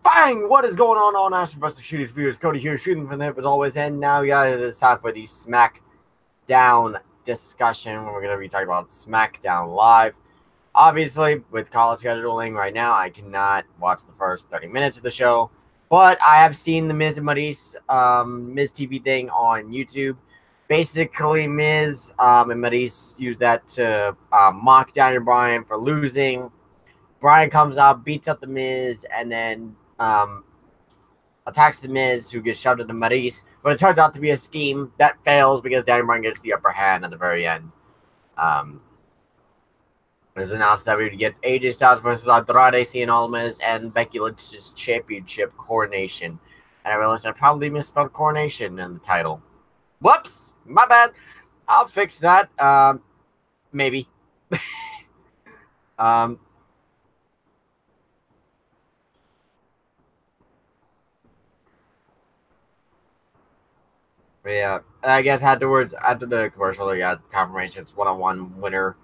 Bang! What is going on, all National Wrestling Shooters viewers? Cody here, shooting from the hip as always. And now, guys, it's time for the Smackdown discussion where we're going to be talking about Smackdown Live. Obviously, with college scheduling right now, I cannot watch the first 30 minutes of the show. But I have seen the Miz and Maryse MizTV thing on YouTube. Basically, Miz and Maryse use that to mock Daniel Bryan for losing. Bryan comes out, beats up the Miz, and then attacks the Miz, who gets shoved into Maryse. But it turns out to be a scheme that fails because Daniel Bryan gets the upper hand at the very end. It was announced that we would get AJ Styles versus Andrade, Almas, and Becky Lynch's championship Correnation. And I realized I probably misspelled Coronation in the title. Whoops! My bad. I'll fix that. Maybe. But yeah, I guess afterwards, after the commercial, they got confirmation it's one-on-one winner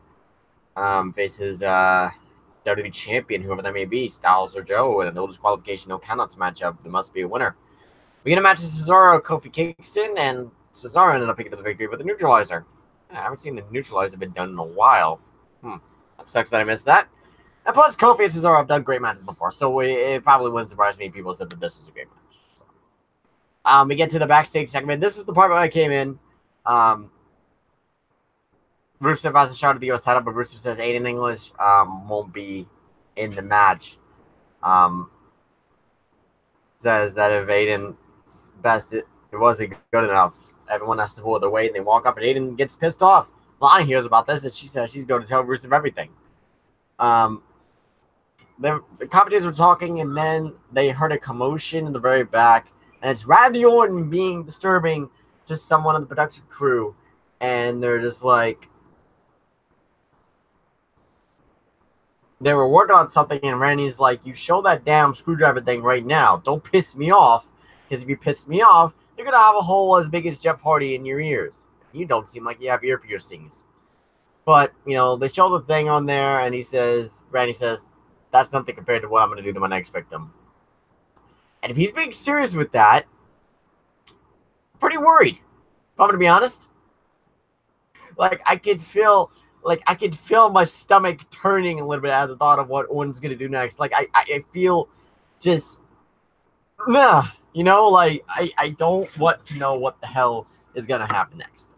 faces WWE champion, whoever that may be, Styles or Joe, and no disqualification, no countouts matchup. There must be a winner. We get a match of Cesaro, Kofi Kingston, and Cesaro ended up picking up the victory with the neutralizer. I haven't seen the neutralizer been done in a while. That sucks that I missed that. And plus, Kofi and Cesaro have done great matches before, so it probably wouldn't surprise me if people said that this was a great match. We get to the backstage segment. This is the part where I came in. Rusev has a shot at the US title, but Rusev says Aiden English won't be in the match. Says that if Aiden's best, it wasn't good enough. Everyone has to pull their weight, and they walk up, and Aiden gets pissed off. Lana hears about this, and she says she's going to tell Rusev everything. The commentators were talking, and then they heard a commotion in the very back. And it's Randy Orton being disturbing to someone on the production crew. And they're just like, they were working on something, and Randy's like, you show that damn screwdriver thing right now. Don't piss me off. Because if you piss me off, you're going to have a hole as big as Jeff Hardy in your ears. You don't seem like you have ear piercings. But, you know, they show the thing on there, and Randy says, that's nothing compared to what I'm going to do to my next victim. And if he's being serious with that, I'm pretty worried. If I'm going to be honest. Like, I could feel my stomach turning a little bit at the thought of what Orton's going to do next. Like, I feel just, you know, like, I don't want to know what the hell is going to happen next.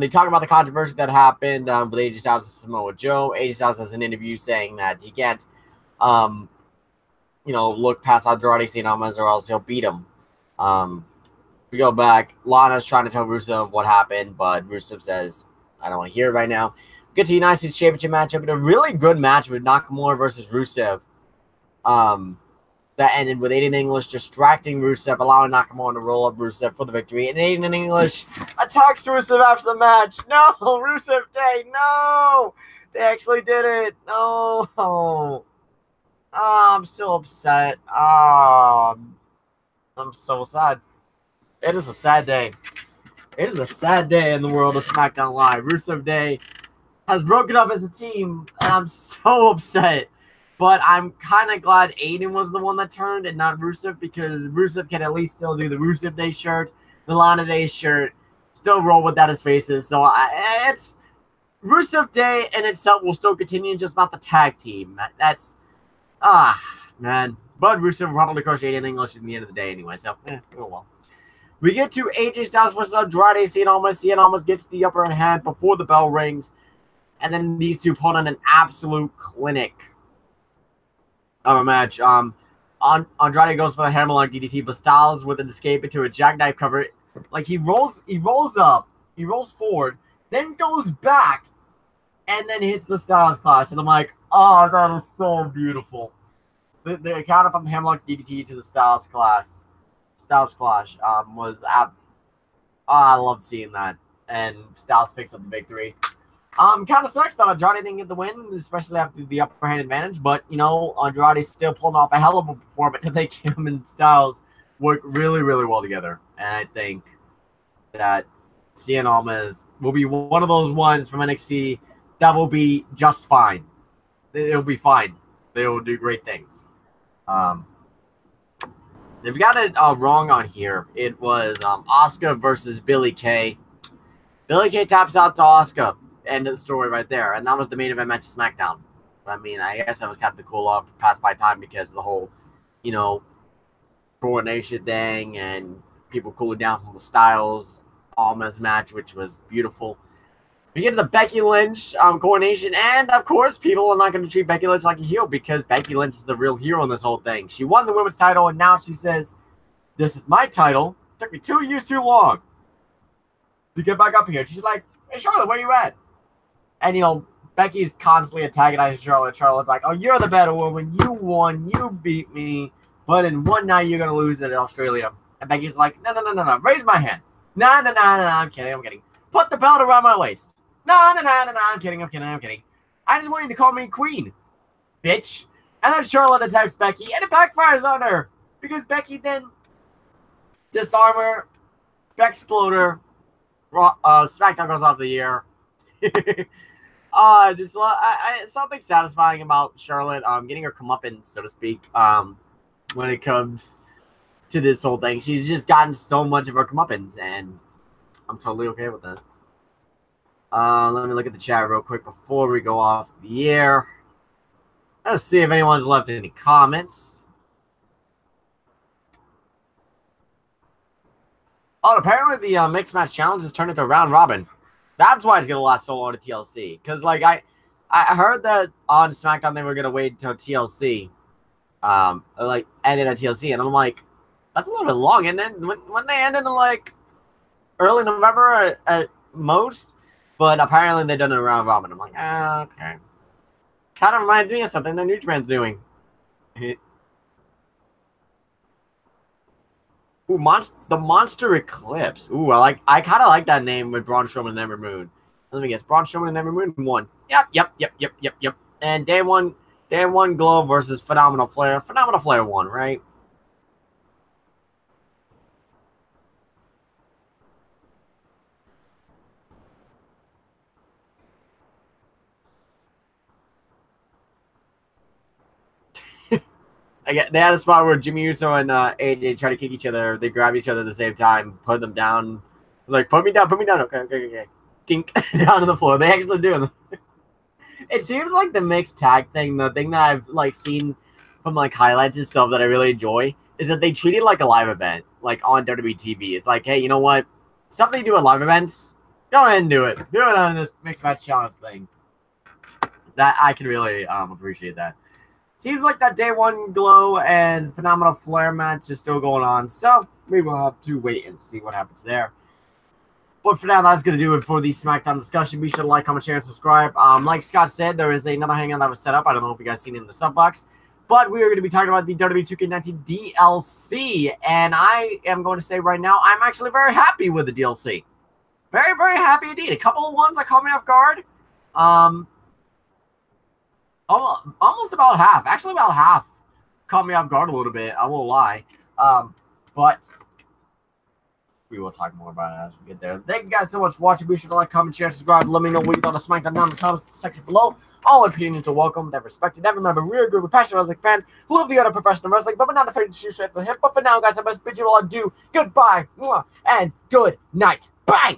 They talk about the controversy that happened with AJ Styles and Samoa Joe. AJ Styles has an interview saying that he can't, look past Andrade, St. Almas, or else he'll beat him. We go back. Lana's trying to tell Rusev what happened, but Rusev says, I don't want to hear it right now. We get to the United States Championship matchup, and a really good match with Nakamura versus Rusev. That ended with Aiden English distracting Rusev, allowing Nakamura to roll up Rusev for the victory. And Aiden English attacks Rusev after the match. No, Rusev Day, no! They actually did it. No. Oh, I'm so upset. I'm so sad. It is a sad day. It is a sad day in the world of SmackDown Live. Rusev Day has broken up as a team, and I'm so upset. But I'm kind of glad Aiden was the one that turned and not Rusev, because Rusev can at least still do the Rusev Day shirt, the Lana Day shirt, still roll without his faces. So it's Rusev Day in itself will still continue, just not the tag team. That's man. But Rusev will probably crush Aiden English in the end of the day anyway, so, oh well. We get to AJ Styles versus Andrade. Cien Almas gets the upper hand before the bell rings, and then these two put on an absolute clinic of a match. Andrade goes for the hammerlock DDT, but Styles with an escape into a jackknife cover. Like, he rolls up, he rolls forward, then goes back, and then hits the Styles Clash. And I'm like, oh, that was so beautiful. The counter from the hammerlock DDT to the Styles Clash was I love seeing that. And Styles picks up the victory. Kind of sucks that Andrade didn't get the win, especially after the upper hand advantage. But, you know, Andrade's still pulling off a hell of a performance. I think him and Styles work really, really well together. And I think that Cien Almas will be one of those ones from NXT that will be just fine. It'll be fine. They will do great things. They've got it wrong on here. It was Asuka versus Billie Kay. Billie Kay taps out to Asuka. End of the story right there. And that was the main event match of SmackDown. I mean, I guess that was kind of the cool off pass by time because of the whole, you know, Correnation thing and people cooling down from the Styles Almas match, which was beautiful. We get to the Becky Lynch Correnation, and of course, people are not going to treat Becky Lynch like a heel because Becky Lynch is the real hero in this whole thing. She won the women's title, and now she says, "This is my title. It took me 2 years too long to get back up here." She's like, "Hey, Charlotte, where you at?" And, you know, Becky's constantly antagonizing Charlotte. Charlotte's like, "Oh, you're the better woman. You won. You beat me. But in one night, you're going to lose it in Australia." And Becky's like, No. Raise my hand. No. I'm kidding. Put the belt around my waist. No. I'm kidding. I just want you to call me queen, bitch. And then Charlotte attacks Becky, and it backfires on her. Because Becky then disarm her, Bexploder, SmackDown goes off the air. Something satisfying about Charlotte getting her comeuppance, so to speak, when it comes to this whole thing. She's just gotten so much of her comeuppance, and I'm totally okay with that. Let me look at the chat real quick before we go off the air. Let's see if anyone's left any comments. Oh, apparently the Mixed Match Challenge has turned into a round robin. That's why it's going to last so long to TLC. Because, like, I heard that on SmackDown they were going to wait until TLC. Ended at TLC. And I'm like, that's a little bit long. And then when they ended in, like, early November at most. But apparently they've done it around robin. I'm like, okay. Kind of reminds me of something that New Japan's doing. Ooh, the Monster Eclipse. Ooh, I kind of like that name with Braun Strowman and Ember Moon. Let me guess, Braun Strowman and Ember Moon won. Yep. And day one Glow versus Phenomenal Flair. Phenomenal Flair won, right? They had a spot where Jimmy Uso and AJ try to kick each other. They grab each other at the same time, put them down. Like, put me down. Okay. Dink, down on the floor. They actually do. It seems like the mixed tag thing, the thing that I've, like, seen from, like, highlights and stuff that I really enjoy, is that they treat it like a live event, like, on WWE TV. It's like, hey, you know what? Stuff that you do at live events, go ahead and do it. Do it on this Mixed Match Challenge thing. That, I can really appreciate that. Seems like that day one Glow and Phenomenal Flair match is still going on, so we will have to wait and see what happens there. But for now, that's going to do it for the SmackDown discussion. Be sure to like, comment, share, and subscribe. Like Scott said, there is another hangout that was set up. I don't know if you guys seen it in the sub box, but we are going to be talking about the WWE 2K19 DLC, and I am going to say right now, I'm actually very happy with the DLC. Very, very happy indeed. A couple of ones that caught me off guard. Almost about half. Actually, about half caught me off guard a little bit. I won't lie. But we will talk more about it as we get there. Thank you guys so much for watching. Be sure to like, comment, share, subscribe. Let me know what you thought of SmackDown down in the comments section below. All opinions are welcome. They're respected. Never remember, we're good. We're passionate wrestling fans who love the art of professional wrestling, but we're not afraid to shoot straight to the hip. But for now, guys, I must bid you all adieu. Goodbye. And good night. Bye.